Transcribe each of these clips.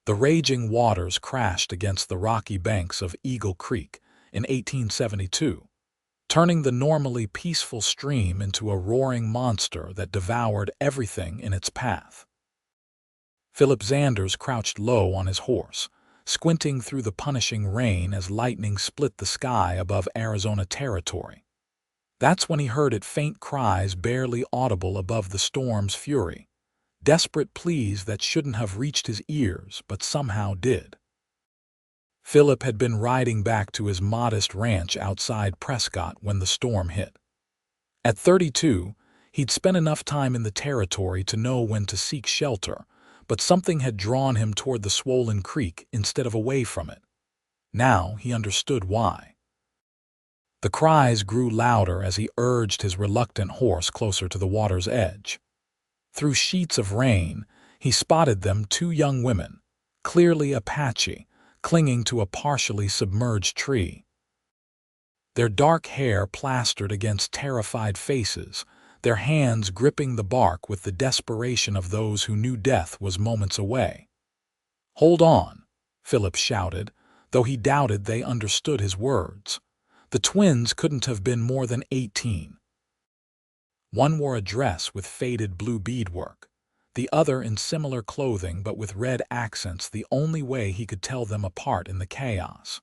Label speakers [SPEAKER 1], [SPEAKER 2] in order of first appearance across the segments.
[SPEAKER 1] The raging waters crashed against the rocky banks of Eagle Creek in 1872, turning the normally peaceful stream into a roaring monster that devoured everything in its path. Phillip Zanders crouched low on his horse, squinting through the punishing rain as lightning split the sky above Arizona territory. That's when he heard its faint cries barely audible above the storm's fury, desperate pleas that shouldn't have reached his ears but somehow did. Phillip had been riding back to his modest ranch outside Prescott when the storm hit. At 32, he'd spent enough time in the territory to know when to seek shelter, but something had drawn him toward the swollen creek instead of away from it. Now he understood why. The cries grew louder as he urged his reluctant horse closer to the water's edge. Through sheets of rain, he spotted them, two young women, clearly Apache, clinging to a partially submerged tree. Their dark hair plastered against terrified faces, their hands gripping the bark with the desperation of those who knew death was moments away. "Hold on," Phillip shouted, though he doubted they understood his words. The twins couldn't have been more than 18. One wore a dress with faded blue beadwork, the other in similar clothing but with red accents, the only way he could tell them apart in the chaos.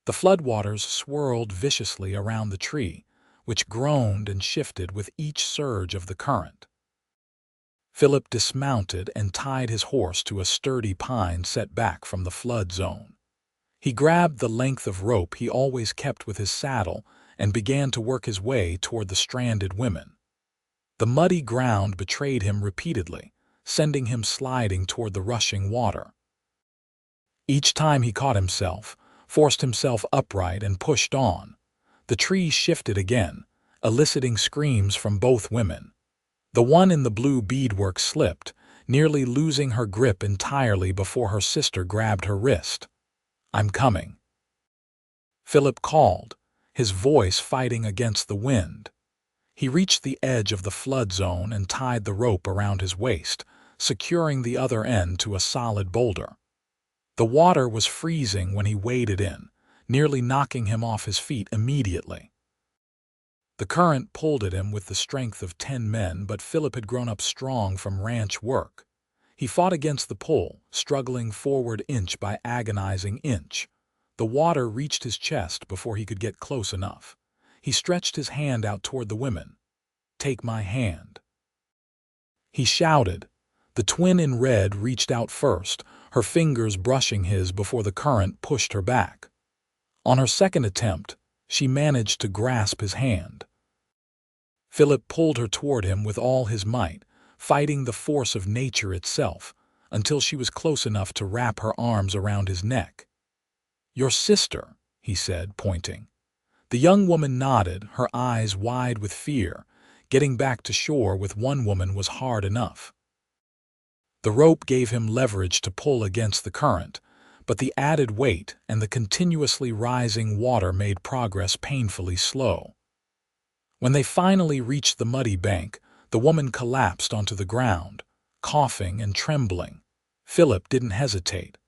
[SPEAKER 1] The floodwaters swirled viciously around the tree, which groaned and shifted with each surge of the current. Phillip dismounted and tied his horse to a sturdy pine set back from the flood zone. He grabbed the length of rope he always kept with his saddle and began to work his way toward the stranded women. The muddy ground betrayed him repeatedly, sending him sliding toward the rushing water. Each time he caught himself, forced himself upright and pushed on. The tree shifted again, eliciting screams from both women. The one in the blue beadwork slipped, nearly losing her grip entirely before her sister grabbed her wrist. "I'm coming," Phillip called, his voice fighting against the wind. He reached the edge of the flood zone and tied the rope around his waist, securing the other end to a solid boulder. The water was freezing when he waded in, nearly knocking him off his feet immediately. The current pulled at him with the strength of 10 men, but Phillip had grown up strong from ranch work. He fought against the pull, struggling forward inch by agonizing inch. The water reached his chest before he could get close enough. He stretched his hand out toward the women. "Take my hand," he shouted. The twin in red reached out first, her fingers brushing his before the current pushed her back. On her second attempt, she managed to grasp his hand. Phillip pulled her toward him with all his might, fighting the force of nature itself, until she was close enough to wrap her arms around his neck. "Your sister," he said, pointing. The young woman nodded, her eyes wide with fear. Getting back to shore with one woman was hard enough. The rope gave him leverage to pull against the current, but the added weight and the continuously rising water made progress painfully slow. When they finally reached the muddy bank, the woman collapsed onto the ground, coughing and trembling. Phillip didn't hesitate.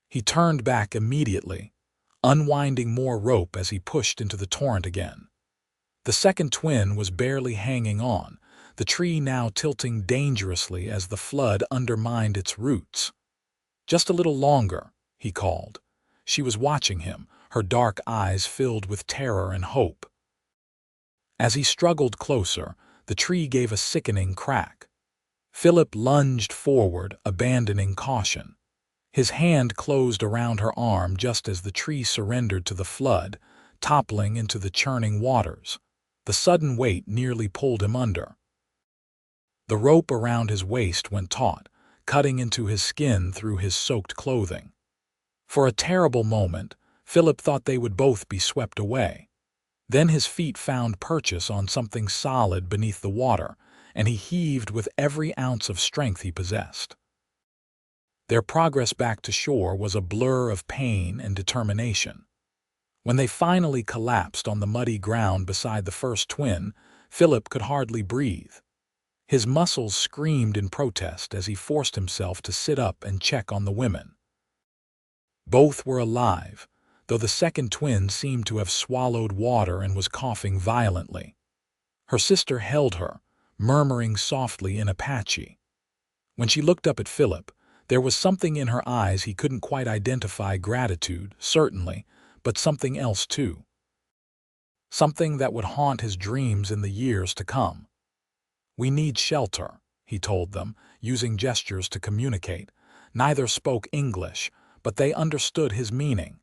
[SPEAKER 1] He turned back immediately, unwinding more rope as he pushed into the torrent again. The second twin was barely hanging on, the tree now tilting dangerously as the flood undermined its roots. "Just a little longer," he called. She was watching him, her dark eyes filled with terror and hope. As he struggled closer, the tree gave a sickening crack. Phillip lunged forward, abandoning caution. His hand closed around her arm just as the tree surrendered to the flood, toppling into the churning waters. The sudden weight nearly pulled him under. The rope around his waist went taut, cutting into his skin through his soaked clothing. For a terrible moment, Phillip thought they would both be swept away. Then his feet found purchase on something solid beneath the water, and he heaved with every ounce of strength he possessed. Their progress back to shore was a blur of pain and determination. When they finally collapsed on the muddy ground beside the first twin, Phillip could hardly breathe. His muscles screamed in protest as he forced himself to sit up and check on the women. Both were alive, though the second twin seemed to have swallowed water and was coughing violently. Her sister held her, murmuring softly in Apache. When she looked up at Phillip, there was something in her eyes he couldn't quite identify. Gratitude, certainly, but something else too. Something that would haunt his dreams in the years to come. "We need shelter," he told them, using gestures to communicate. Neither spoke English, but they understood his meaning.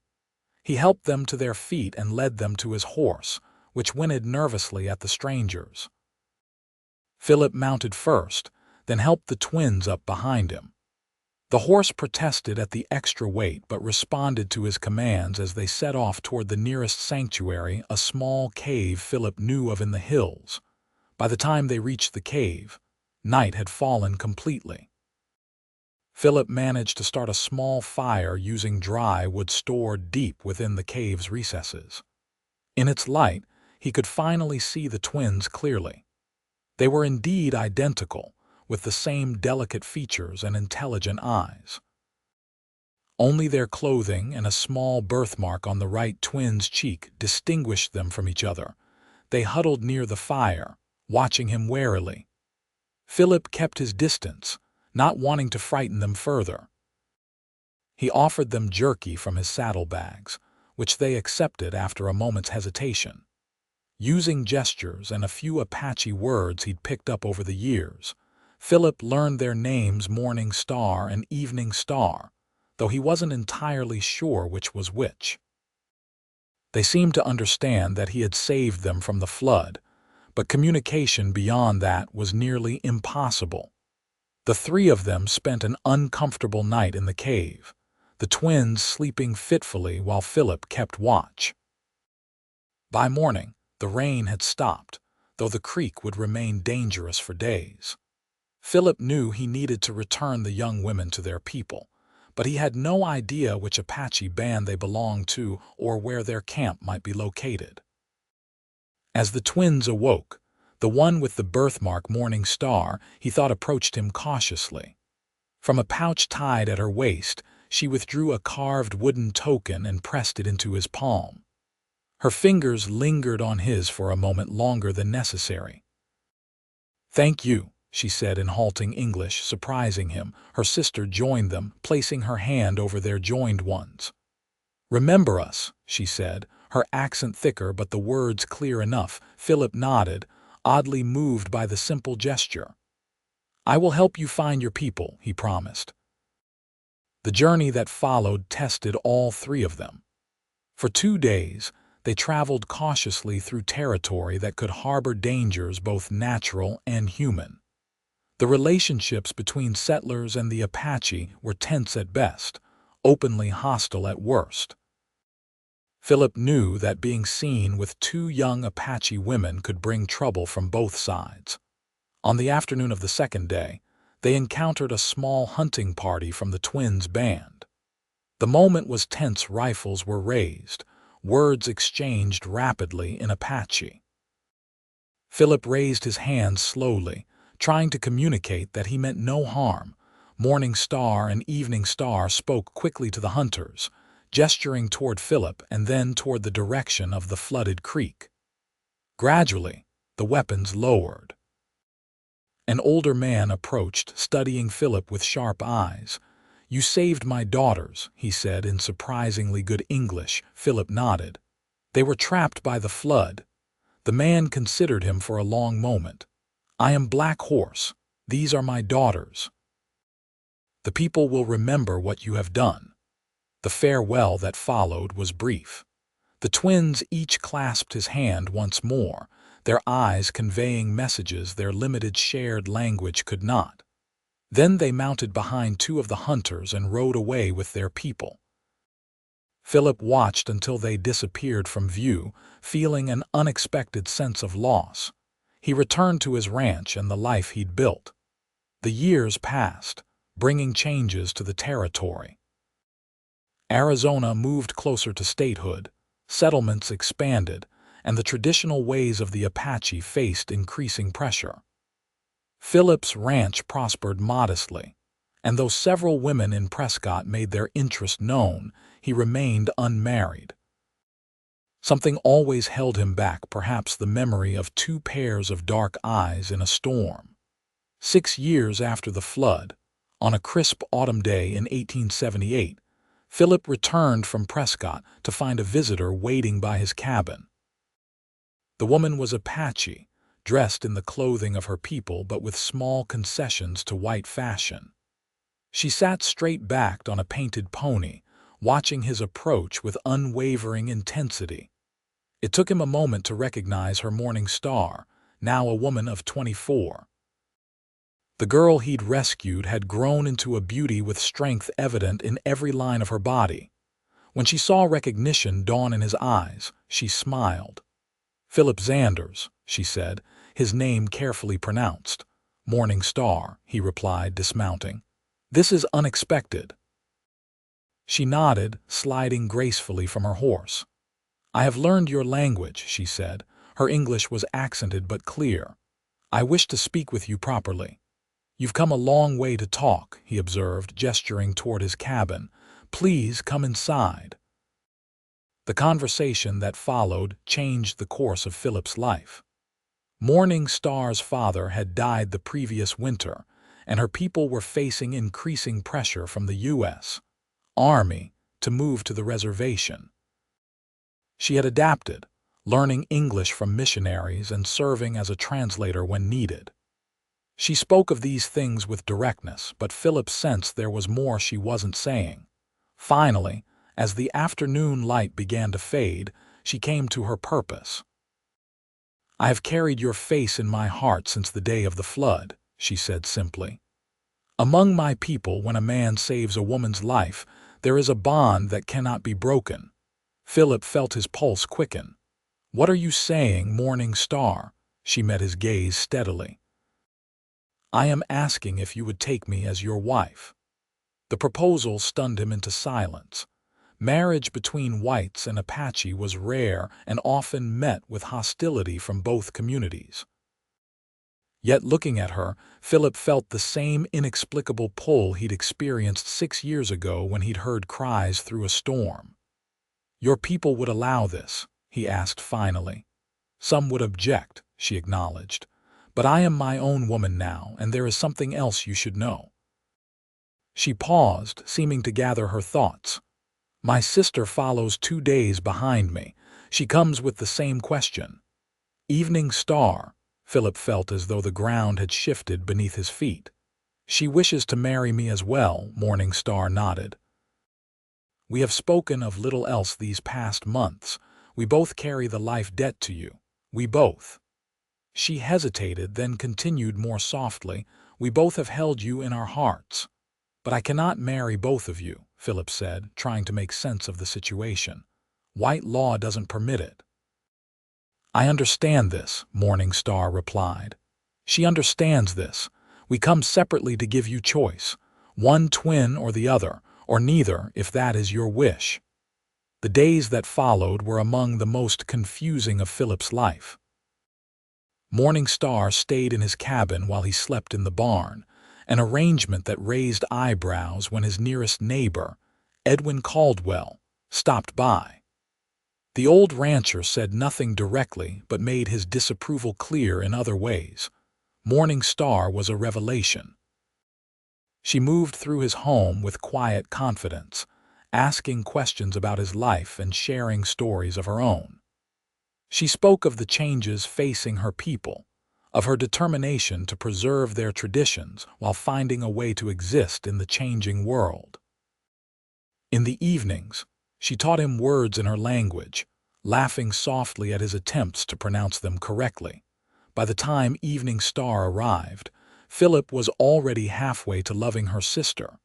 [SPEAKER 1] He helped them to their feet and led them to his horse, which whinnied nervously at the strangers. Phillip mounted first, then helped the twins up behind him. The horse protested at the extra weight but responded to his commands as they set off toward the nearest sanctuary, a small cave Phillip knew of in the hills. By the time they reached the cave, night had fallen completely. Phillip managed to start a small fire using dry wood stored deep within the cave's recesses. In its light, he could finally see the twins clearly. They were indeed identical, with the same delicate features and intelligent eyes. Only their clothing and a small birthmark on the right twin's cheek distinguished them from each other. They huddled near the fire, watching him warily. Phillip kept his distance, not wanting to frighten them further. He offered them jerky from his saddlebags, which they accepted after a moment's hesitation. Using gestures and a few Apache words he'd picked up over the years, Phillip learned their names Morning Star and Evening Star, though he wasn't entirely sure which was which. They seemed to understand that he had saved them from the flood, but communication beyond that was nearly impossible. The three of them spent an uncomfortable night in the cave, the twins sleeping fitfully while Phillip kept watch. By morning, the rain had stopped, though the creek would remain dangerous for days. Phillip knew he needed to return the young women to their people, but he had no idea which Apache band they belonged to or where their camp might be located. As the twins awoke, the one with the birthmark Morning Star, he thought, approached him cautiously. From a pouch tied at her waist, she withdrew a carved wooden token and pressed it into his palm. Her fingers lingered on his for a moment longer than necessary. "Thank you," she said in halting English, surprising him. Her sister joined them, placing her hand over their joined ones. "Remember us," she said, her accent thicker but the words clear enough. Phillip nodded, oddly moved by the simple gesture. "I will help you find your people," he promised. The journey that followed tested all three of them. For 2 days, they traveled cautiously through territory that could harbor dangers both natural and human. The relationships between settlers and the Apache were tense at best, openly hostile at worst. Phillip knew that being seen with 2 young Apache women could bring trouble from both sides. On the afternoon of the second day, they encountered a small hunting party from the twins' band. The moment was tense. Rifles were raised, words exchanged rapidly in Apache. Phillip raised his hands slowly, trying to communicate that he meant no harm. Morning Star and Evening Star spoke quickly to the hunters, gesturing toward Phillip and then toward the direction of the flooded creek. Gradually, the weapons lowered. An older man approached, studying Phillip with sharp eyes. "You saved my daughters," he said in surprisingly good English. Phillip nodded. "They were trapped by the flood." The man considered him for a long moment. "I am Black Horse. These are my daughters. The people will remember what you have done." The farewell that followed was brief. The twins each clasped his hand once more, their eyes conveying messages their limited shared language could not. Then they mounted behind 2 of the hunters and rode away with their people. Phillip watched until they disappeared from view, feeling an unexpected sense of loss. He returned to his ranch and the life he'd built. The years passed, bringing changes to the territory. Arizona moved closer to statehood, settlements expanded, and the traditional ways of the Apache faced increasing pressure. Phillip's ranch prospered modestly, and though several women in Prescott made their interest known, he remained unmarried. Something always held him back, perhaps the memory of two pairs of dark eyes in a storm. 6 years after the flood, on a crisp autumn day in 1878, Phillip returned from Prescott to find a visitor waiting by his cabin. The woman was Apache, dressed in the clothing of her people but with small concessions to white fashion. She sat straight-backed on a painted pony, watching his approach with unwavering intensity. It took him a moment to recognize her morning star, now a woman of 24. The girl he'd rescued had grown into a beauty with strength evident in every line of her body. When she saw recognition dawn in his eyes, she smiled. "Phillip Zanders," she said, his name carefully pronounced. "Morning Star," he replied, dismounting. "This is unexpected." She nodded, sliding gracefully from her horse. "I have learned your language," she said. Her English was accented but clear. "I wish to speak with you properly." "You've come a long way to talk," he observed, gesturing toward his cabin. "Please come inside." The conversation that followed changed the course of Phillip's life. Morning Star's father had died the previous winter, and her people were facing increasing pressure from the U.S. Army to move to the reservation. She had adapted, learning English from missionaries and serving as a translator when needed. She spoke of these things with directness, but Phillip sensed there was more she wasn't saying. Finally, as the afternoon light began to fade, she came to her purpose. "I have carried your face in my heart since the day of the flood," she said simply. "Among my people, when a man saves a woman's life, there is a bond that cannot be broken." Phillip felt his pulse quicken. "What are you saying, Morning Star?" She met his gaze steadily. "I am asking if you would take me as your wife." The proposal stunned him into silence. Marriage between whites and Apache was rare and often met with hostility from both communities. Yet looking at her, Phillip felt the same inexplicable pull he'd experienced 6 years ago when he'd heard cries through a storm. "Your people would allow this?" he asked finally. "Some would object," she acknowledged. "But I am my own woman now, and there is something else you should know." She paused, seeming to gather her thoughts. "My sister follows 2 days behind me. She comes with the same question." "Evening Star," Phillip felt as though the ground had shifted beneath his feet. "She wishes to marry me as well," Morning Star nodded. "We have spoken of little else these past months. We both carry the life debt to you. We both." She hesitated, then continued more softly, "We both have held you in our hearts." "But I cannot marry both of you," Phillip said, trying to make sense of the situation. "White law doesn't permit it." "I understand this," Morning Star replied. "She understands this. We come separately to give you choice. One twin or the other, or neither, if that is your wish." The days that followed were among the most confusing of Phillip's life. Morning Star stayed in his cabin while he slept in the barn, an arrangement that raised eyebrows when his nearest neighbor, Edwin Caldwell, stopped by. The old rancher said nothing directly but made his disapproval clear in other ways. Morning Star was a revelation. She moved through his home with quiet confidence, asking questions about his life and sharing stories of her own. She spoke of the changes facing her people, of her determination to preserve their traditions while finding a way to exist in the changing world. In the evenings, she taught him words in her language, laughing softly at his attempts to pronounce them correctly. By the time Evening Star arrived, Phillip was already halfway to loving her sister.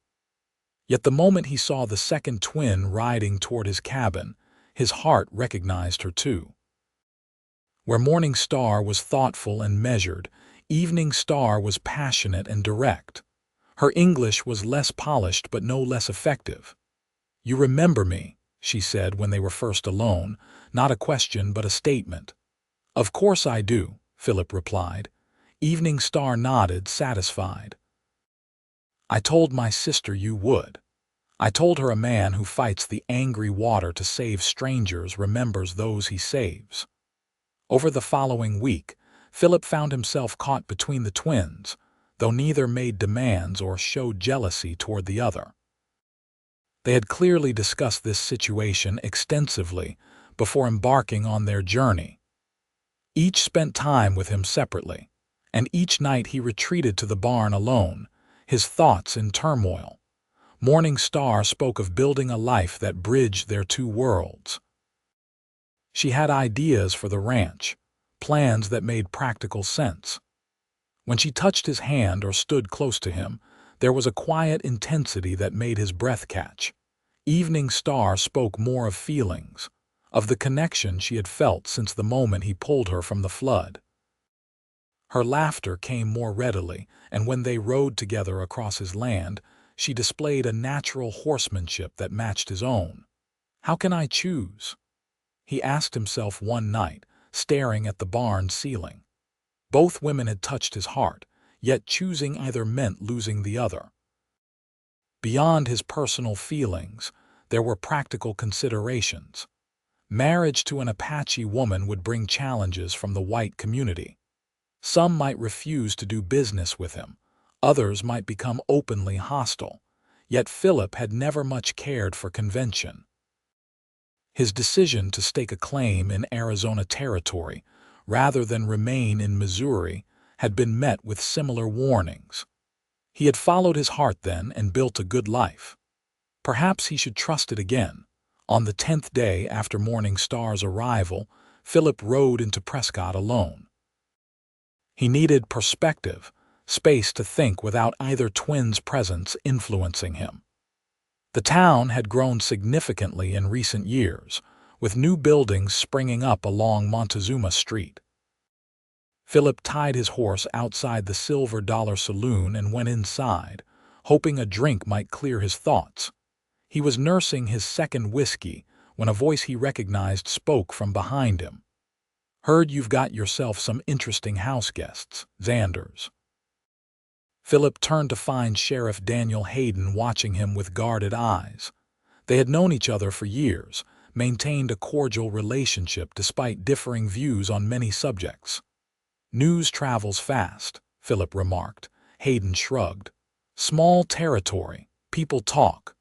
[SPEAKER 1] Yet the moment he saw the second twin riding toward his cabin, his heart recognized her too. Where Morning Star was thoughtful and measured, Evening Star was passionate and direct. Her English was less polished but no less effective. "You remember me," she said when they were first alone, not a question but a statement. "Of course I do," Phillip replied. Evening Star nodded, satisfied. I told my sister you would. I told her a man who fights the angry water to save strangers remembers those he saves. Over the following week, Philip found himself caught between the twins, though neither made demands or showed jealousy toward the other. They had clearly discussed this situation extensively before embarking on their journey. Each spent time with him separately, and each night he retreated to the barn alone, his thoughts in turmoil. Morning Star spoke of building a life that bridged their two worlds. She had ideas for the ranch, plans that made practical sense. When she touched his hand or stood close to him, there was a quiet intensity that made his breath catch. Evening Star spoke more of feelings, of the connection she had felt since the moment he pulled her from the flood. Her laughter came more readily, and when they rode together across his land, she displayed a natural horsemanship that matched his own. "How can I choose?" he asked himself one night, staring at the barn ceiling. Both women had touched his heart, yet choosing either meant losing the other. Beyond his personal feelings, there were practical considerations. Marriage to an Apache woman would bring challenges from the white community. Some might refuse to do business with him, others might become openly hostile, yet Philip had never much cared for convention. His decision to stake a claim in Arizona territory rather than remain in Missouri had been met with similar warnings. He had followed his heart then and built a good life. Perhaps he should trust it again. On the 10th day after Morning Star's arrival, Philip rode into Prescott alone. He needed perspective, space to think without either twin's presence influencing him. The town had grown significantly in recent years, with new buildings springing up along Montezuma Street. Philip tied his horse outside the Silver Dollar Saloon and went inside, hoping a drink might clear his thoughts. He was nursing his second whiskey when a voice he recognized spoke from behind him. "Heard you've got yourself some interesting house guests, Zanders." Philip turned to find Sheriff Daniel Hayden watching him with guarded eyes. They had known each other for years, maintained a cordial relationship despite differing views on many subjects. "News travels fast," Philip remarked. Hayden shrugged. "Small territory, people talk."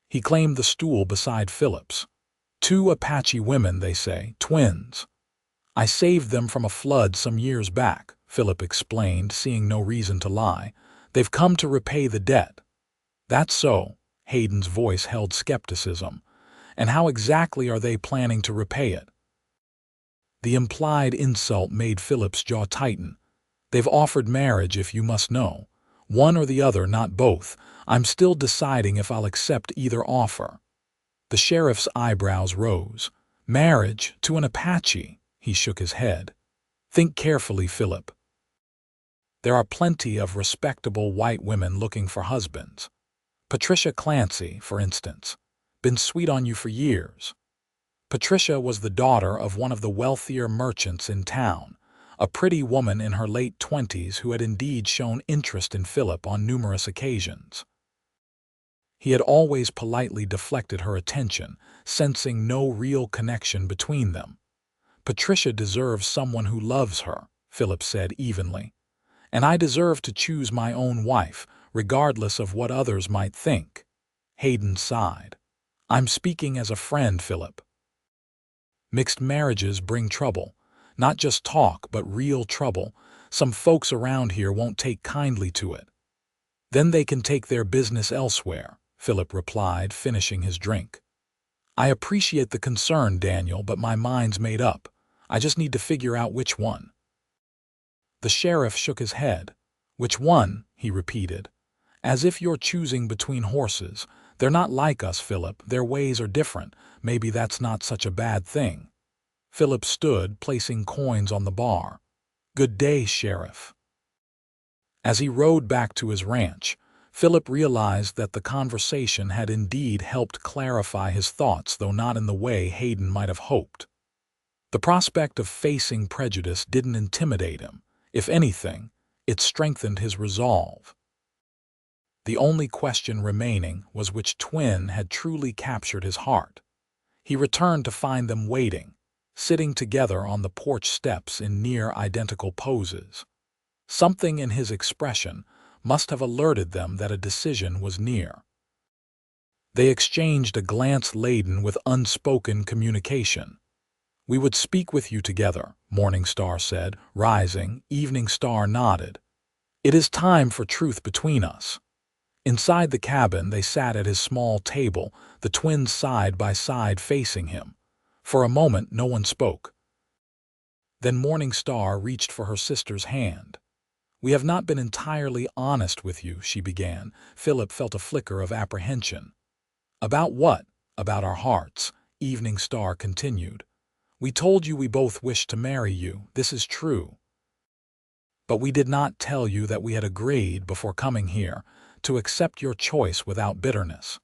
[SPEAKER 1] He claimed the stool beside Philip's. "Two Apache women, they say, twins. I saved them from a flood some years back," Philip explained, seeing no reason to lie. "They've come to repay the debt." "That's so," Hayden's voice held skepticism. "And how exactly are they planning to repay it?" The implied insult made Philip's jaw tighten. "They've offered marriage, if you must know. One or the other, not both. I'm still deciding if I'll accept either offer." The sheriff's eyebrows rose. "Marriage to an Apache?" He shook his head. "Think carefully, Philip. There are plenty of respectable white women looking for husbands. Patricia Clancy, for instance, been sweet on you for years." Patricia was the daughter of one of the wealthier merchants in town, a pretty woman in her late 20s who had indeed shown interest in Philip on numerous occasions. He had always politely deflected her attention, sensing no real connection between them. "Patricia deserves someone who loves her," Philip said evenly. "And I deserve to choose my own wife, regardless of what others might think." Hayden sighed. "I'm speaking as a friend, Philip. Mixed marriages bring trouble. Not just talk, but real trouble. Some folks around here won't take kindly to it." "Then they can take their business elsewhere," Philip replied, finishing his drink. "I appreciate the concern, Daniel, but my mind's made up. I just need to figure out which one." The sheriff shook his head. "Which one?" he repeated. "As if you're choosing between horses. They're not like us, Philip. Their ways are different. Maybe that's not such a bad thing." Philip stood, placing coins on the bar. "Good day, Sheriff." As he rode back to his ranch, Philip realized that the conversation had indeed helped clarify his thoughts, though not in the way Hayden might have hoped. The prospect of facing prejudice didn't intimidate him. If anything, it strengthened his resolve. The only question remaining was which twin had truly captured his heart. He returned to find them waiting, sitting together on the porch steps in near-identical poses. Something in his expression must have alerted them that a decision was near. They exchanged a glance laden with unspoken communication. "We would speak with you together," Morning Star said, rising. Evening Star nodded. "It is time for truth between us." Inside the cabin, they sat at his small table, the twins side by side facing him. For a moment, no one spoke. Then Morning Star reached for her sister's hand. "We have not been entirely honest with you," she began. Phillip felt a flicker of apprehension. "About what?" "About our hearts," Evening Star continued. "We told you we both wished to marry you. This is true. But we did not tell you that we had agreed before coming here to accept your choice without bitterness.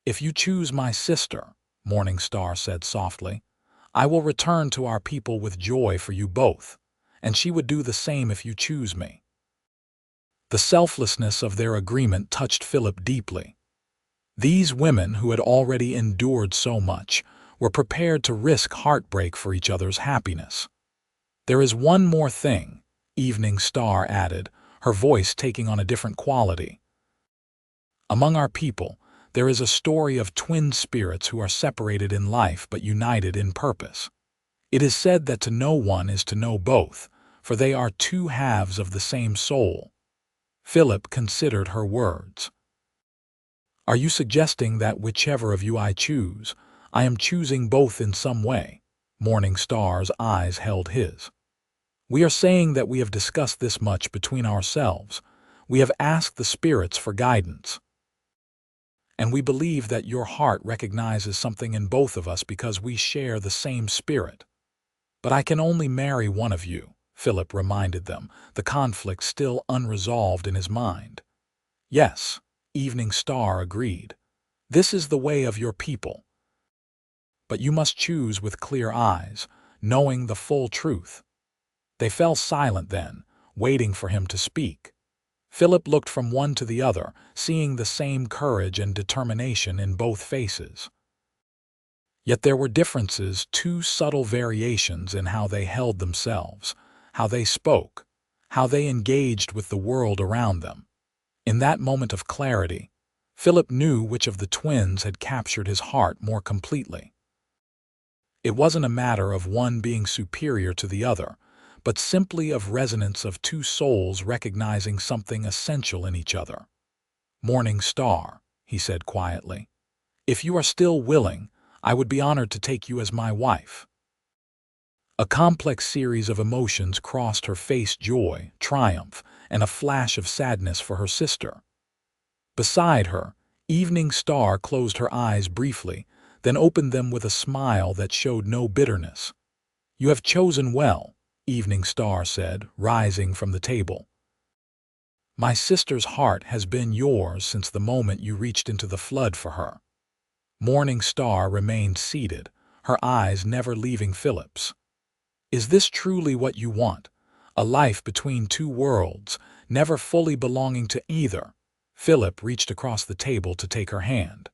[SPEAKER 1] If you choose my sister," Morning Star said softly, "I will return to our people with joy for you both, and she would do the same if you choose me." The selflessness of their agreement touched Phillip deeply. These women, who had already endured so much, were prepared to risk heartbreak for each other's happiness. "There is one more thing," Evening Star added, her voice taking on a different quality. "Among our people, there is a story of twin spirits who are separated in life but united in purpose. It is said that to know one is to know both, for they are two halves of the same soul." Phillip considered her words. "Are you suggesting that whichever of you I choose, I am choosing both in some way?" Morning Star's eyes held his. "We are saying that we have discussed this much between ourselves. We have asked the spirits for guidance. And we believe that your heart recognizes something in both of us because we share the same spirit. But I can only marry one of you," Phillip reminded them, the conflict still unresolved in his mind. "Yes," Evening Star agreed. "This is the way of your people. But you must choose with clear eyes, knowing the full truth." They fell silent then, waiting for him to speak. Phillip looked from one to the other, seeing the same courage and determination in both faces. Yet there were differences, two subtle variations in how they held themselves, how they spoke, how they engaged with the world around them. In that moment of clarity, Phillip knew which of the twins had captured his heart more completely. It wasn't a matter of one being superior to the other, but simply of resonance of two souls recognizing something essential in each other. "Morning Star," he said quietly, "if you are still willing, I would be honored to take you as my wife." A complex series of emotions crossed her face: joy, triumph, and a flash of sadness for her sister. Beside her, Evening Star closed her eyes briefly, then opened them with a smile that showed no bitterness. "You have chosen well," Evening Star said, rising from the table. "My sister's heart has been yours since the moment you reached into the flood for her." Morning Star remained seated, her eyes never leaving Phillip's. "Is this truly what you want? A life between two worlds, never fully belonging to either?" Phillip reached across the table to take her hand.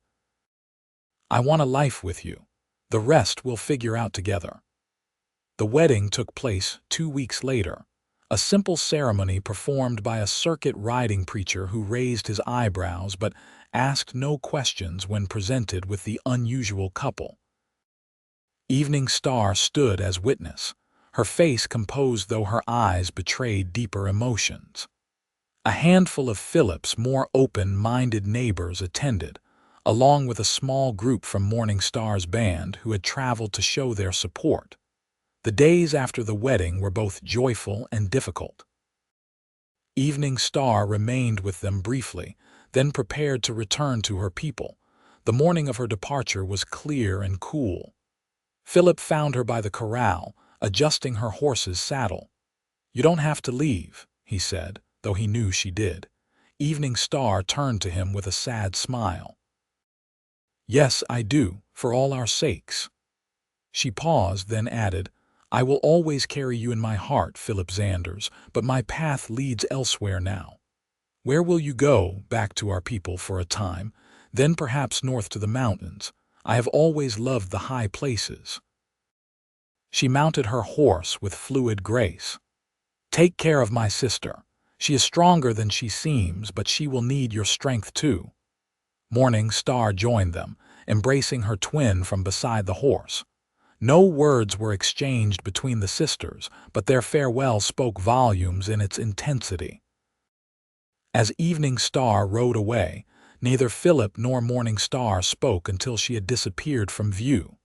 [SPEAKER 1] "I want a life with you. The rest we'll figure out together." The wedding took place 2 weeks later, a simple ceremony performed by a circuit riding preacher who raised his eyebrows but asked no questions when presented with the unusual couple. Evening Star stood as witness, her face composed though her eyes betrayed deeper emotions. A handful of Phillip's more open-minded neighbors attended, along with a small group from Morning Star's band who had traveled to show their support. The days after the wedding were both joyful and difficult. Evening Star remained with them briefly, then prepared to return to her people. The morning of her departure was clear and cool. Phillip found her by the corral, adjusting her horse's saddle. "You don't have to leave," he said, though he knew she did. Evening Star turned to him with a sad smile. "Yes, I do, for all our sakes." She paused, then added, I will always carry you in my heart, Phillip Zanders, but my path leads elsewhere now. Where will you go? Back to our people for a time, then perhaps north to the mountains. I have always loved the high places. She mounted her horse with fluid grace. Take care of my sister. She is stronger than she seems, but she will need your strength too. Morning Star joined them, embracing her twin from beside the horse. No words were exchanged between the sisters, but their farewell spoke volumes in its intensity. As Evening Star rode away, neither Phillip nor Morning Star spoke until she had disappeared from view.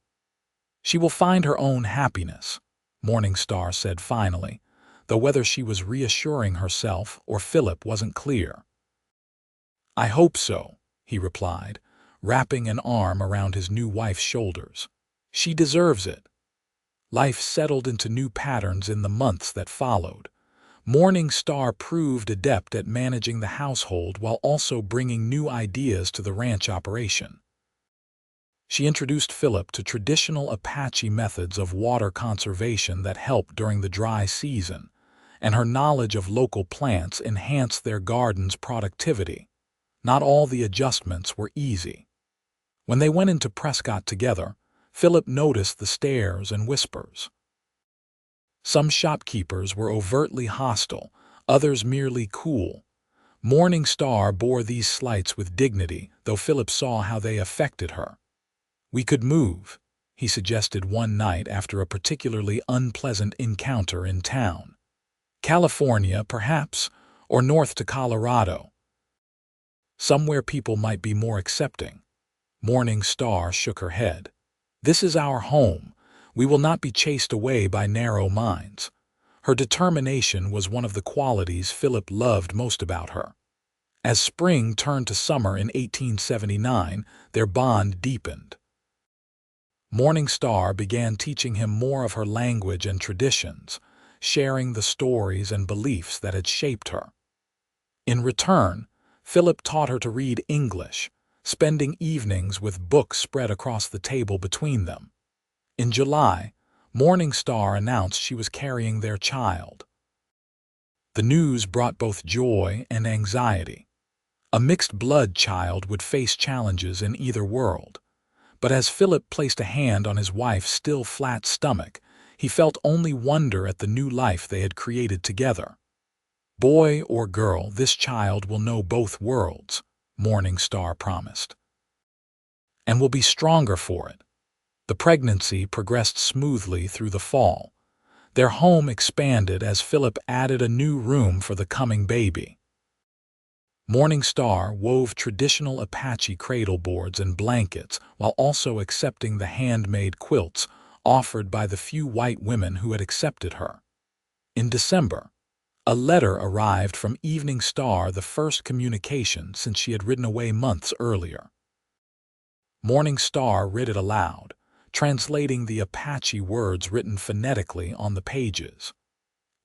[SPEAKER 1] She will find her own happiness, Morning Star said finally, though whether she was reassuring herself or Phillip wasn't clear. I hope so, he replied, wrapping an arm around his new wife's shoulders. She deserves it. Life settled into new patterns in the months that followed. Morning Star proved adept at managing the household while also bringing new ideas to the ranch operation. She introduced Phillip to traditional Apache methods of water conservation that helped during the dry season, and her knowledge of local plants enhanced their garden's productivity. Not all the adjustments were easy. When they went into Prescott together, Phillip noticed the stares and whispers. Some shopkeepers were overtly hostile, others merely cool. Morning Star bore these slights with dignity, though Phillip saw how they affected her. We could move, he suggested one night after a particularly unpleasant encounter in town. California, perhaps, or north to Colorado. Somewhere people might be more accepting. Morning Star shook her head. This is our home. We will not be chased away by narrow minds. Her determination was one of the qualities Phillip loved most about her. As spring turned to summer in 1879, their bond deepened. Morning Star began teaching him more of her language and traditions, sharing the stories and beliefs that had shaped her. In return, Phillip taught her to read English, spending evenings with books spread across the table between them. In July, Morning Star announced she was carrying their child. The news brought both joy and anxiety. A mixed-blood child would face challenges in either world. But as Phillip placed a hand on his wife's still flat stomach, he felt only wonder at the new life they had created together. Boy or girl, this child will know both worlds, Morning Star promised. And will be stronger for it. The pregnancy progressed smoothly through the fall. Their home expanded as Phillip added a new room for the coming baby. Morning Star wove traditional Apache cradle boards and blankets while also accepting the handmade quilts offered by the few white women who had accepted her. In December, a letter arrived from Evening Star, the first communication since she had ridden away months earlier. Morning Star read it aloud, translating the Apache words written phonetically on the pages.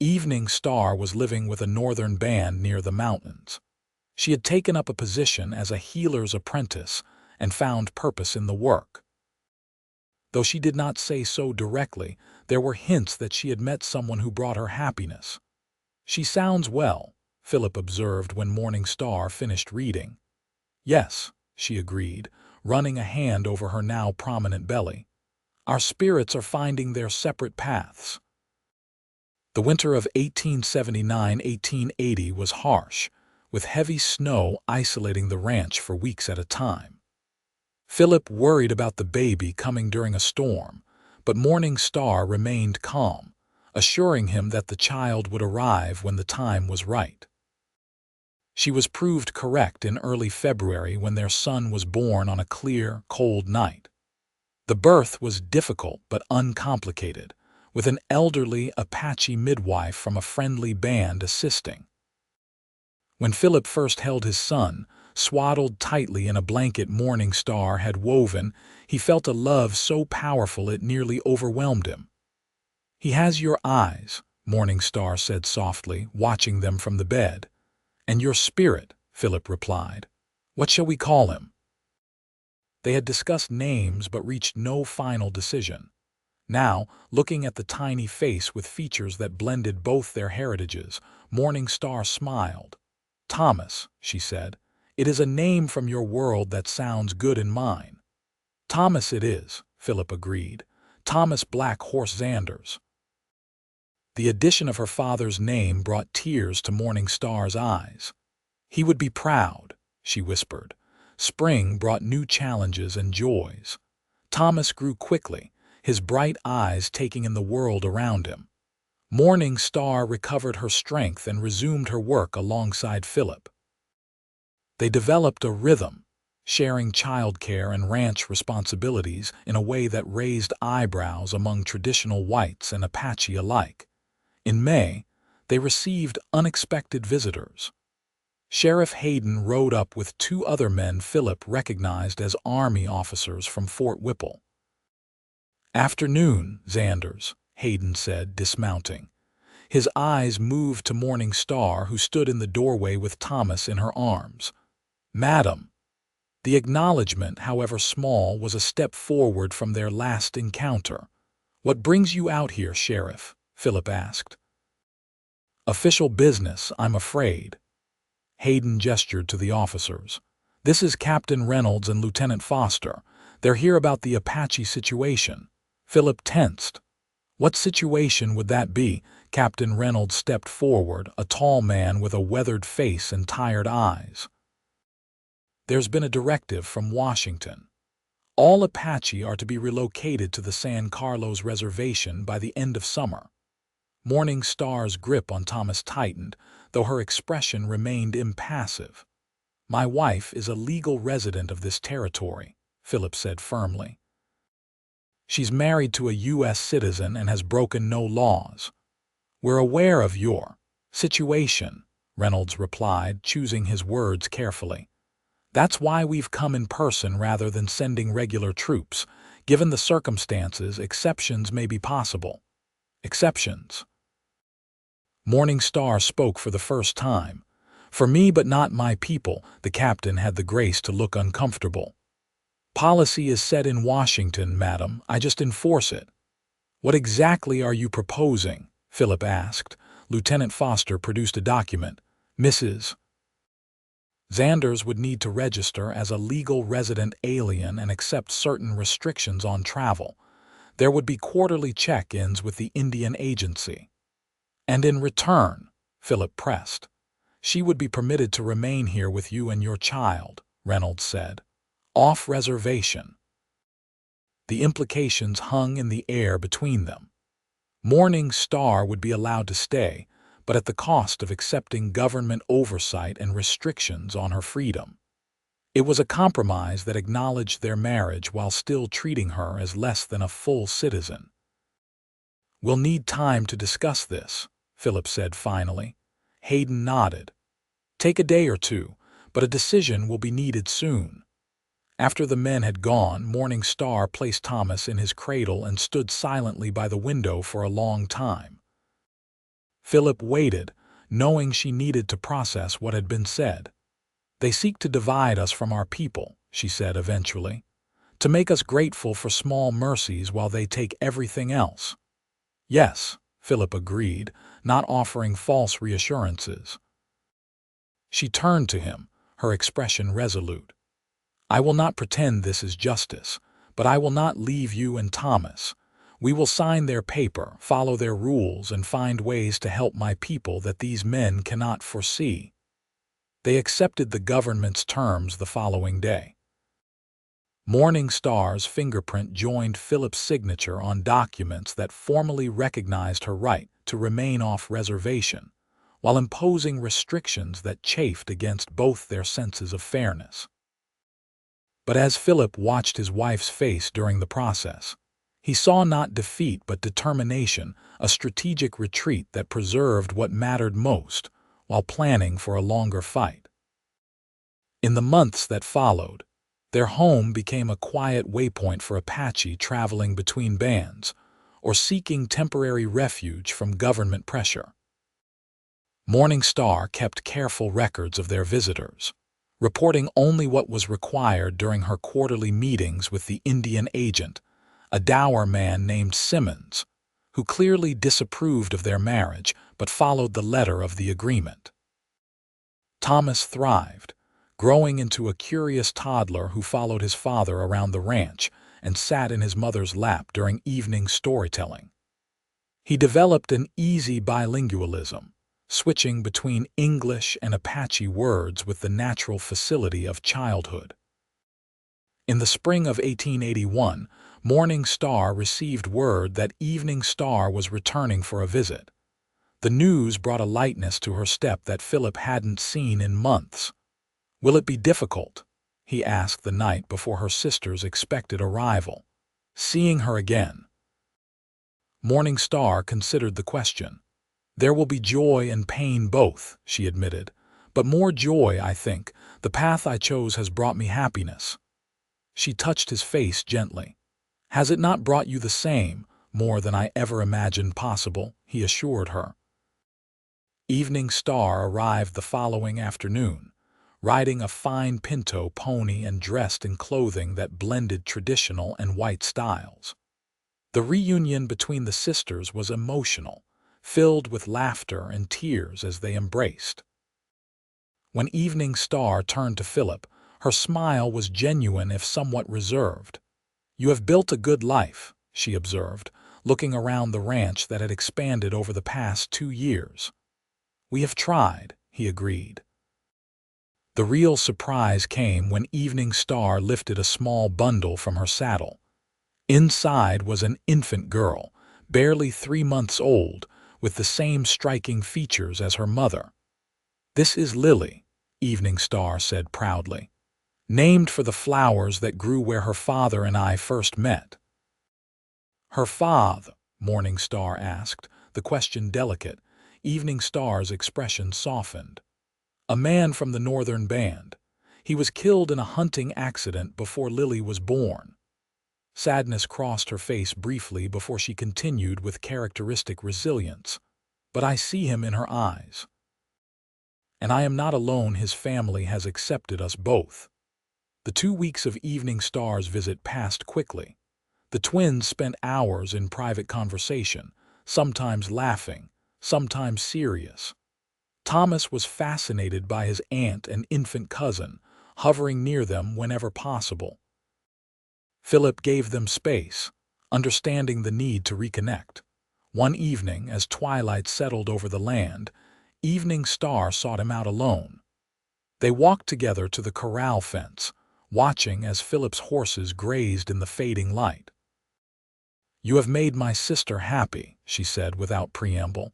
[SPEAKER 1] Evening Star was living with a northern band near the mountains. She had taken up a position as a healer's apprentice and found purpose in the work. Though she did not say so directly, there were hints that she had met someone who brought her happiness. She sounds well, Phillip observed when Morning Star finished reading. Yes, she agreed, running a hand over her now prominent belly. Our spirits are finding their separate paths. The winter of 1879-1880 was harsh, with heavy snow isolating the ranch for weeks at a time. Phillip worried about the baby coming during a storm, but Morning Star remained calm, assuring him that the child would arrive when the time was right. She was proved correct in early February when their son was born on a clear, cold night. The birth was difficult but uncomplicated, with an elderly Apache midwife from a friendly band assisting. When Phillip first held his son, swaddled tightly in a blanket Morning Star had woven, he felt a love so powerful it nearly overwhelmed him. "He has your eyes," Morning Star said softly, watching them from the bed. "And your spirit," Phillip replied. "What shall we call him?" They had discussed names but reached no final decision. Now, looking at the tiny face with features that blended both their heritages, Morning Star smiled. "Thomas," she said, "it is a name from your world that sounds good in mine." "Thomas it is," Phillip agreed. "Thomas Black Horse Zanders." The addition of her father's name brought tears to Morning Star's eyes. "He would be proud," she whispered. Spring brought new challenges and joys. Thomas grew quickly, his bright eyes taking in the world around him. Morning Star recovered her strength and resumed her work alongside Phillip. They developed a rhythm, sharing childcare and ranch responsibilities in a way that raised eyebrows among traditional whites and Apache alike. In May, they received unexpected visitors. Sheriff Hayden rode up with two other men Phillip recognized as Army officers from Fort Whipple. "Afternoon, Zanders," Hayden said, dismounting. His eyes moved to Morning Star, who stood in the doorway with Thomas in her arms. "Madam." The acknowledgement, however small, was a step forward from their last encounter. "What brings you out here, Sheriff?" Phillip asked. "Official business, I'm afraid." Hayden gestured to the officers. "This is Captain Reynolds and Lieutenant Foster. They're here about the Apache situation." Phillip tensed. "What situation would that be?" Captain Reynolds stepped forward, a tall man with a weathered face and tired eyes. "There's been a directive from Washington. All Apache are to be relocated to the San Carlos Reservation by the end of summer." Morning Star's grip on Thomas tightened, though her expression remained impassive. "My wife is a legal resident of this territory," Phillip said firmly. "She's married to a U.S. citizen and has broken no laws." "We're aware of your situation," Reynolds replied, choosing his words carefully. "That's why we've come in person rather than sending regular troops. Given the circumstances, exceptions may be possible." "Exceptions?" Morning Star spoke for the first time. "For me, but not my people." The captain had the grace to look uncomfortable. "Policy is set in Washington, madam. I just enforce it." "What exactly are you proposing?" Phillip asked. Lieutenant Foster produced a document. "Mrs. Zanders would need to register as a legal resident alien and accept certain restrictions on travel. There would be quarterly check-ins with the Indian Agency." "And in return," Phillip pressed. "She would be permitted to remain here with you and your child," Reynolds said. "Off reservation." The implications hung in the air between them. Morning Star would be allowed to stay, but at the cost of accepting government oversight and restrictions on her freedom. It was a compromise that acknowledged their marriage while still treating her as less than a full citizen. "We'll need time to discuss this," Phillip said finally. Hayden nodded. "Take a day or two, but a decision will be needed soon." After the men had gone, Morning Star placed Thomas in his cradle and stood silently by the window for a long time. Phillip waited, knowing she needed to process what had been said. "They seek to divide us from our people," she said eventually, "to make us grateful for small mercies while they take everything else." "Yes," Phillip agreed, not offering false reassurances. She turned to him, her expression resolute. "I will not pretend this is justice, but I will not leave you and Thomas. We will sign their paper, follow their rules, and find ways to help my people that these men cannot foresee." They accepted the government's terms the following day. Morning Star's fingerprint joined Phillip's signature on documents that formally recognized her right to remain off reservation, while imposing restrictions that chafed against both their senses of fairness. But as Phillip watched his wife's face during the process, he saw not defeat but determination, a strategic retreat that preserved what mattered most while planning for a longer fight. In the months that followed, their home became a quiet waypoint for Apache traveling between bands or seeking temporary refuge from government pressure. Morning Star kept careful records of their visitors, reporting only what was required during her quarterly meetings with the Indian agent, a dour man named Simmons, who clearly disapproved of their marriage but followed the letter of the agreement. Thomas thrived, growing into a curious toddler who followed his father around the ranch and sat in his mother's lap during evening storytelling. He developed an easy bilingualism, switching between English and Apache words with the natural facility of childhood. In the spring of 1881, Morning Star received word that Evening Star was returning for a visit. The news brought a lightness to her step that Philip hadn't seen in months. "Will it be difficult?" he asked the night before her sister's expected arrival. "Seeing her again?" Morning Star considered the question. "There will be joy and pain both," she admitted. "But more joy, I think. The path I chose has brought me happiness." She touched his face gently. "Has it not brought you the same, more than I ever imagined possible?" he assured her. Evening Star arrived the following afternoon, riding a fine pinto pony and dressed in clothing that blended traditional and white styles. The reunion between the sisters was emotional, filled with laughter and tears as they embraced. When Evening Star turned to Philip, her smile was genuine if somewhat reserved. "You have built a good life," she observed, looking around the ranch that had expanded over the past 2 years. "We have tried," he agreed. The real surprise came when Evening Star lifted a small bundle from her saddle. Inside was an infant girl, barely 3 months old, with the same striking features as her mother. "This is Lily," Evening Star said proudly, "named for the flowers that grew where her father and I first met." "Her father?" Morning Star asked, the question delicate. Evening Star's expression softened. "A man from the northern band. He was killed in a hunting accident before Lily was born." Sadness crossed her face briefly before she continued with characteristic resilience. "But I see him in her eyes. And I am not alone. His family has accepted us both." The 2 weeks of Evening Star's visit passed quickly. The twins spent hours in private conversation, sometimes laughing, sometimes serious. Thomas was fascinated by his aunt and infant cousin, hovering near them whenever possible. Philip gave them space, understanding the need to reconnect. One evening, as twilight settled over the land, Evening Star sought him out alone. They walked together to the corral fence, watching as Philip's horses grazed in the fading light. "You have made my sister happy," she said without preamble.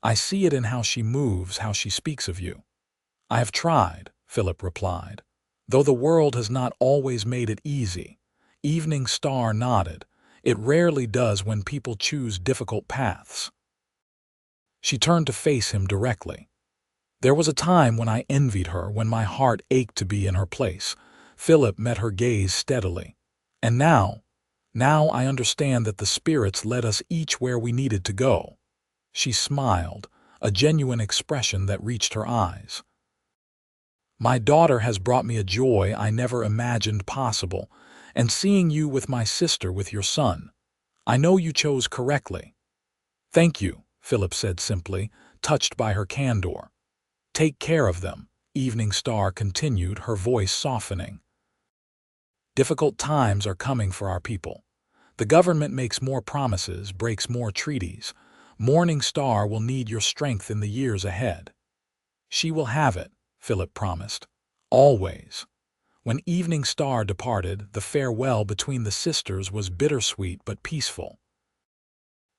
[SPEAKER 1] "I see it in how she moves, how she speaks of you." "I have tried," Philip replied, "though the world has not always made it easy." Evening Star nodded. "It rarely does when people choose difficult paths." She turned to face him directly. "There was a time when I envied her, when my heart ached to be in her place." Philip met her gaze steadily. "And now I understand that the spirits led us each where we needed to go." She smiled, a genuine expression that reached her eyes. "My daughter has brought me a joy I never imagined possible, and seeing you with my sister with your son. I know you chose correctly." "Thank you," Philip said simply, touched by her candor. "Take care of them," Evening Star continued, her voice softening. "Difficult times are coming for our people. The government makes more promises, breaks more treaties. Morning Star will need your strength in the years ahead." "She will have it," Philip promised. "Always." When Evening Star departed, the farewell between the sisters was bittersweet but peaceful.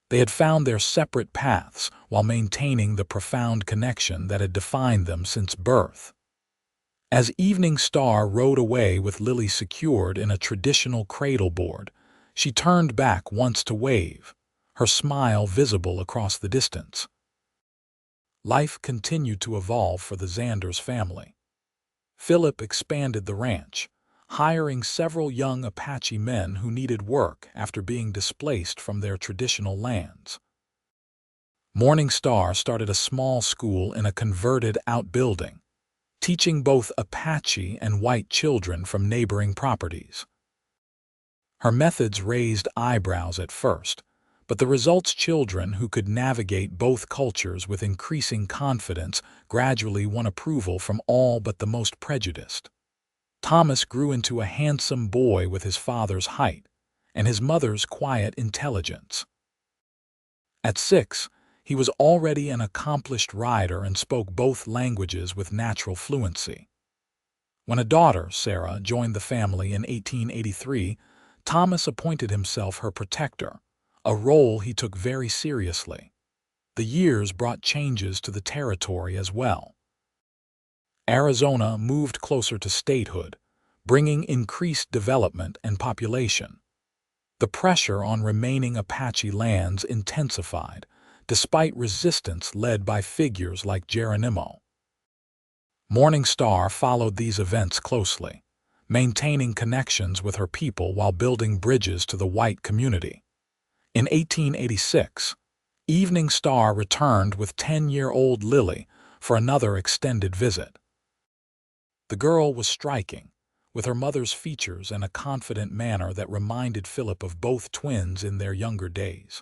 [SPEAKER 1] They had found their separate paths while maintaining the profound connection that had defined them since birth. As Evening Star rode away with Lily secured in a traditional cradle board, she turned back once to wave, her smile visible across the distance. Life continued to evolve for the Zanders family. Philip expanded the ranch, hiring several young Apache men who needed work after being displaced from their traditional lands. Morning Star started a small school in a converted outbuilding, teaching both Apache and white children from neighboring properties. Her methods raised eyebrows at first, but the results children who could navigate both cultures with increasing confidence gradually won approval from all but the most prejudiced. Thomas grew into a handsome boy with his father's height and his mother's quiet intelligence. At 6, he was already an accomplished rider and spoke both languages with natural fluency. When a daughter, Sarah, joined the family in 1883, Thomas appointed himself her protector, a role he took very seriously. The years brought changes to the territory as well. Arizona moved closer to statehood, bringing increased development and population. The pressure on remaining Apache lands intensified, despite resistance led by figures like Geronimo. Morning Star followed these events closely, maintaining connections with her people while building bridges to the white community. In 1886, Evening Star returned with 10-year-old Lily for another extended visit. The girl was striking, with her mother's features and a confident manner that reminded Philip of both twins in their younger days.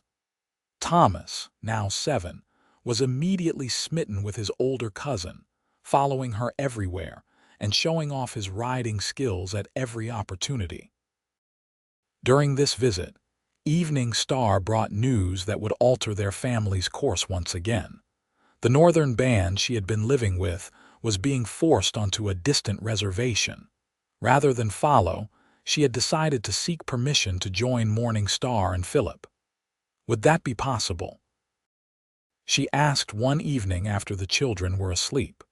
[SPEAKER 1] Thomas, now 7, was immediately smitten with his older cousin, following her everywhere and showing off his riding skills at every opportunity. During this visit, Evening Star brought news that would alter their family's course once again. The northern band she had been living with was being forced onto a distant reservation. Rather than follow, she had decided to seek permission to join Morning Star and Philip. Would that be possible? She asked one evening after the children were asleep.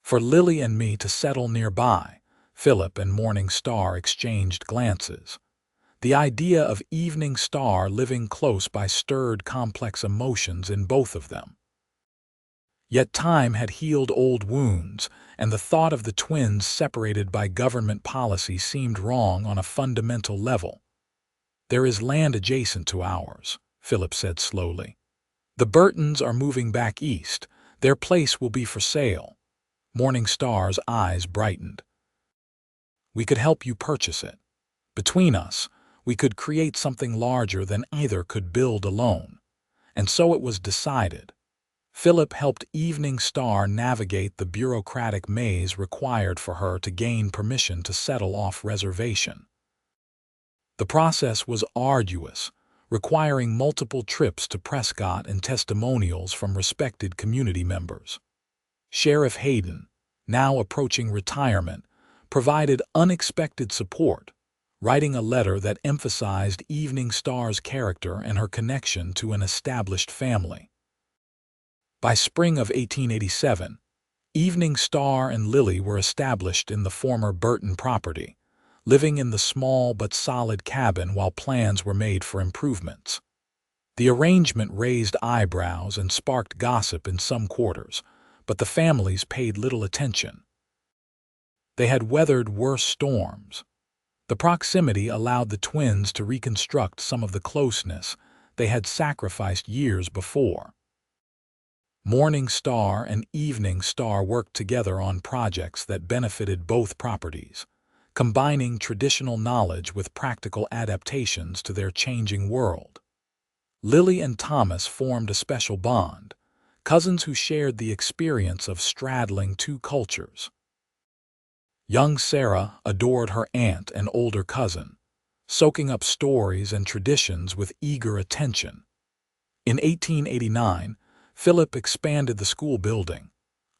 [SPEAKER 1] For Lily and me to settle nearby, Philip and Morning Star exchanged glances. The idea of Evening Star living close by stirred complex emotions in both of them. Yet time had healed old wounds, and the thought of the twins separated by government policy seemed wrong on a fundamental level. "There is land adjacent to ours," Philip said slowly. "The Burtons are moving back east. Their place will be for sale." Morning Star's eyes brightened. "We could help you purchase it. Between us, we could create something larger than either could build alone." And so it was decided. Philip helped Evening Star navigate the bureaucratic maze required for her to gain permission to settle off reservation. The process was arduous, requiring multiple trips to Prescott and testimonials from respected community members. Sheriff Hayden, now approaching retirement, provided unexpected support, writing a letter that emphasized Evening Star's character and her connection to an established family. By spring of 1887, Evening Star and Lily were established in the former Burton property, living in the small but solid cabin while plans were made for improvements. The arrangement raised eyebrows and sparked gossip in some quarters, but the families paid little attention. They had weathered worse storms. The proximity allowed the twins to reconstruct some of the closeness they had sacrificed years before. Morning Star and Evening Star worked together on projects that benefited both properties, combining traditional knowledge with practical adaptations to their changing world. Lily and Thomas formed a special bond, cousins who shared the experience of straddling two cultures. Young Sarah adored her aunt and older cousin, soaking up stories and traditions with eager attention. In 1889, Philip expanded the school building,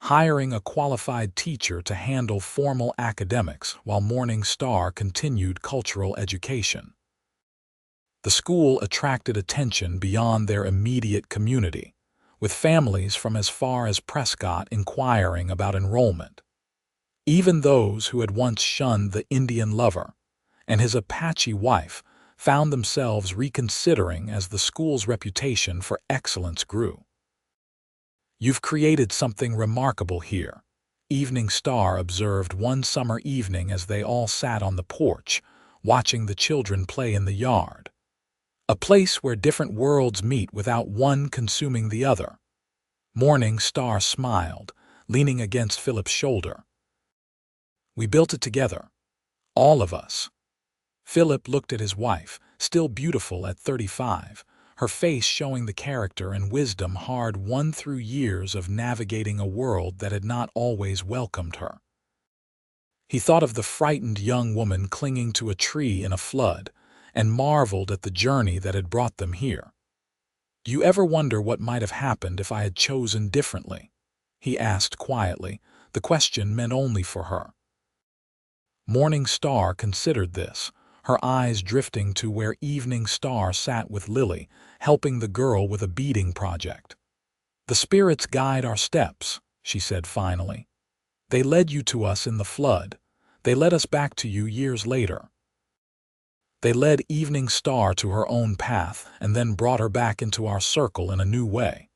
[SPEAKER 1] hiring a qualified teacher to handle formal academics while Morning Star continued cultural education. The school attracted attention beyond their immediate community, with families from as far as Prescott inquiring about enrollment. Even those who had once shunned the Indian lover and his Apache wife found themselves reconsidering as the school's reputation for excellence grew. "You've created something remarkable here," Evening Star observed one summer evening as they all sat on the porch, watching the children play in the yard. "A place where different worlds meet without one consuming the other." Morning Star smiled, leaning against Philip's shoulder. "We built it together, all of us." Philip looked at his wife, still beautiful at 35, her face showing the character and wisdom hard-won through years of navigating a world that had not always welcomed her. He thought of the frightened young woman clinging to a tree in a flood and marveled at the journey that had brought them here. "Do you ever wonder what might have happened if I had chosen differently?" he asked quietly, the question meant only for her. Morning Star considered this, her eyes drifting to where Evening Star sat with Lily, helping the girl with a beading project. "The spirits guide our steps," she said finally. "They led you to us in the flood. They led us back to you years later. They led Evening Star to her own path and then brought her back into our circle in a new way."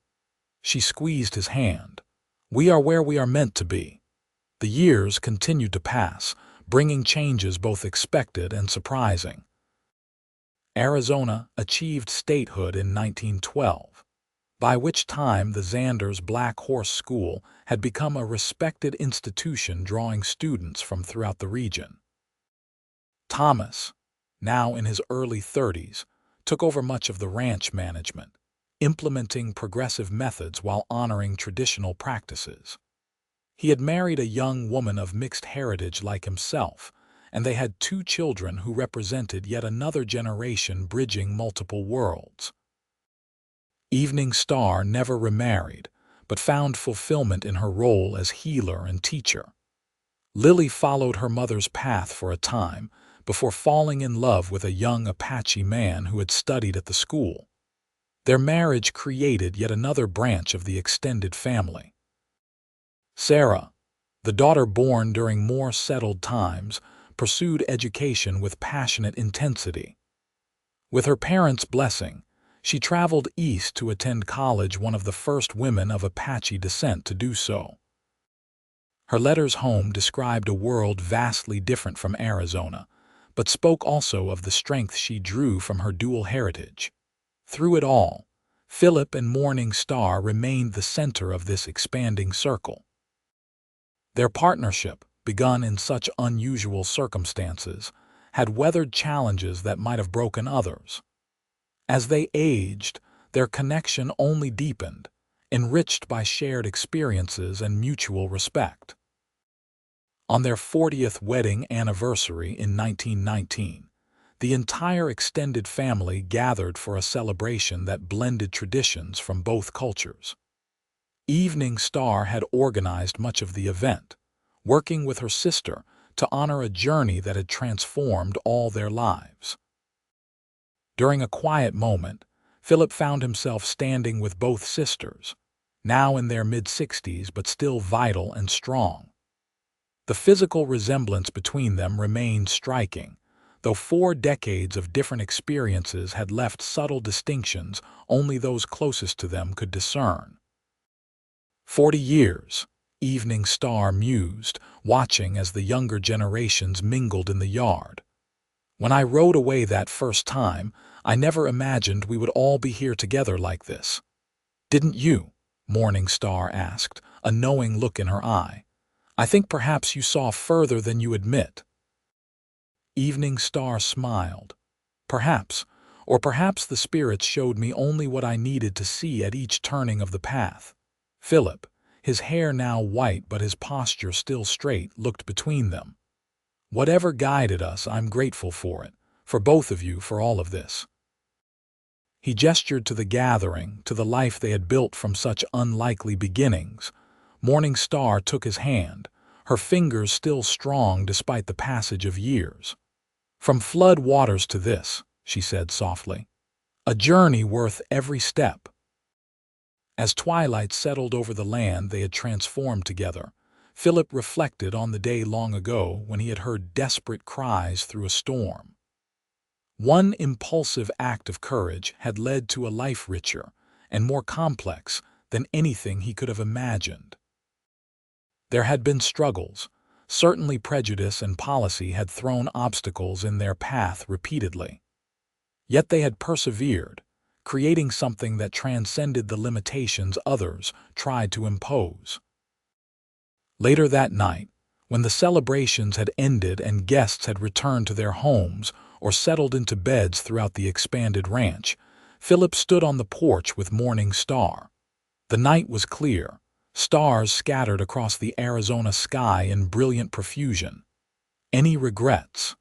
[SPEAKER 1] She squeezed his hand. "We are where we are meant to be." The years continued to pass, bringing changes both expected and surprising. Arizona achieved statehood in 1912, by which time the Zanders Black Horse School had become a respected institution drawing students from throughout the region. Thomas, now in his early 30s, took over much of the ranch management, implementing progressive methods while honoring traditional practices. He had married a young woman of mixed heritage like himself, and they had 2 children who represented yet another generation bridging multiple worlds. Evening Star never remarried, but found fulfillment in her role as healer and teacher. Lily followed her mother's path for a time, before falling in love with a young Apache man who had studied at the school. Their marriage created yet another branch of the extended family. Sarah, the daughter born during more settled times, pursued education with passionate intensity. With her parents' blessing, she traveled east to attend college, one of the first women of Apache descent to do so. Her letters home described a world vastly different from Arizona, but spoke also of the strength she drew from her dual heritage. Through it all, Philip and Morning Star remained the center of this expanding circle. Their partnership, begun in such unusual circumstances, had weathered challenges that might have broken others. As they aged, their connection only deepened, enriched by shared experiences and mutual respect. On their 40th wedding anniversary in 1919, the entire extended family gathered for a celebration that blended traditions from both cultures. Evening Star had organized much of the event, working with her sister to honor a journey that had transformed all their lives. During a quiet moment, Philip found himself standing with both sisters, now in their mid-60s but still vital and strong. The physical resemblance between them remained striking, though 4 decades of different experiences had left subtle distinctions only those closest to them could discern. 40 years, Evening Star mused, watching as the younger generations mingled in the yard. "When I rode away that first time, I never imagined we would all be here together like this." "Didn't you?" Morning Star asked, a knowing look in her eye. "I think perhaps you saw further than you admit." Evening Star smiled. "Perhaps, or perhaps the spirits showed me only what I needed to see at each turning of the path." Philip, his hair now white but his posture still straight, looked between them. "Whatever guided us, I'm grateful for it, for both of you, for all of this." He gestured to the gathering, to the life they had built from such unlikely beginnings. Morning Star took his hand, her fingers still strong despite the passage of years. "From flood waters to this," she said softly. "A journey worth every step." As twilight settled over the land they had transformed together, Philip reflected on the day long ago when he had heard desperate cries through a storm. One impulsive act of courage had led to a life richer and more complex than anything he could have imagined. There had been struggles. Certainly prejudice and policy had thrown obstacles in their path repeatedly. Yet they had persevered, creating something that transcended the limitations others tried to impose. Later that night, when the celebrations had ended and guests had returned to their homes or settled into beds throughout the expanded ranch, Phillip stood on the porch with Morning Star. The night was clear, stars scattered across the Arizona sky in brilliant profusion. "Any regrets?"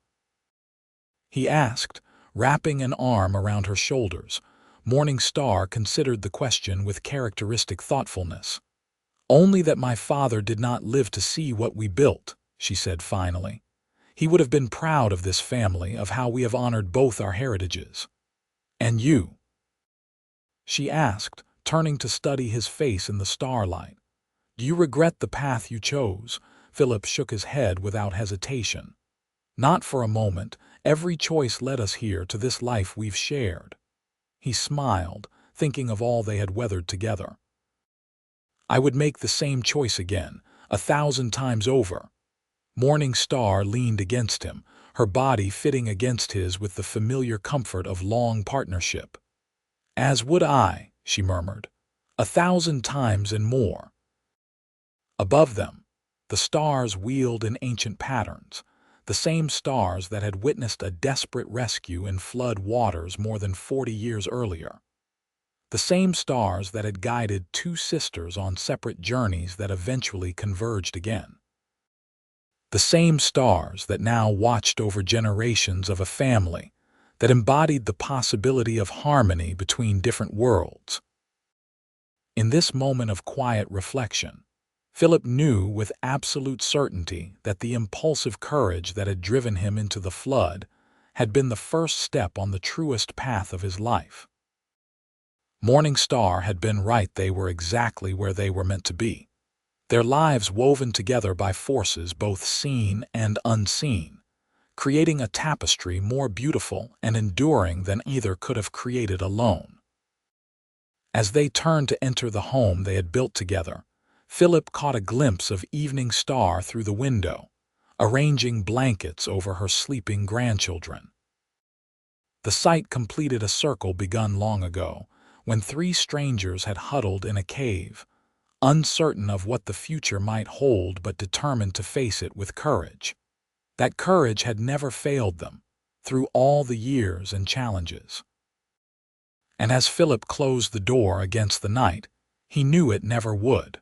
[SPEAKER 1] he asked, wrapping an arm around her shoulders. Morning Star considered the question with characteristic thoughtfulness. "Only that my father did not live to see what we built," she said finally. "He would have been proud of this family, of how we have honored both our heritages." "And you?" she asked, turning to study his face in the starlight. "Do you regret the path you chose?" Phillip shook his head without hesitation. "Not for a moment. Every choice led us here to this life we've shared." He smiled, thinking of all they had weathered together. "I would make the same choice again, 1,000 times over." Morning Star leaned against him, her body fitting against his with the familiar comfort of long partnership. "As would I," she murmured, 1,000 times and more." Above them, the stars wheeled in ancient patterns, the same stars that had witnessed a desperate rescue in flood waters more than 40 years earlier. The same stars that had guided two sisters on separate journeys that eventually converged again. The same stars that now watched over generations of a family, that embodied the possibility of harmony between different worlds. In this moment of quiet reflection, Phillip knew with absolute certainty that the impulsive courage that had driven him into the flood had been the first step on the truest path of his life. Morning Star had been right. They were exactly where they were meant to be, their lives woven together by forces both seen and unseen, creating a tapestry more beautiful and enduring than either could have created alone. As they turned to enter the home they had built together, Phillip caught a glimpse of Evening Star through the window, arranging blankets over her sleeping grandchildren. The sight completed a circle begun long ago, when three strangers had huddled in a cave, uncertain of what the future might hold but determined to face it with courage. That courage had never failed them, through all the years and challenges. And as Phillip closed the door against the night, he knew it never would.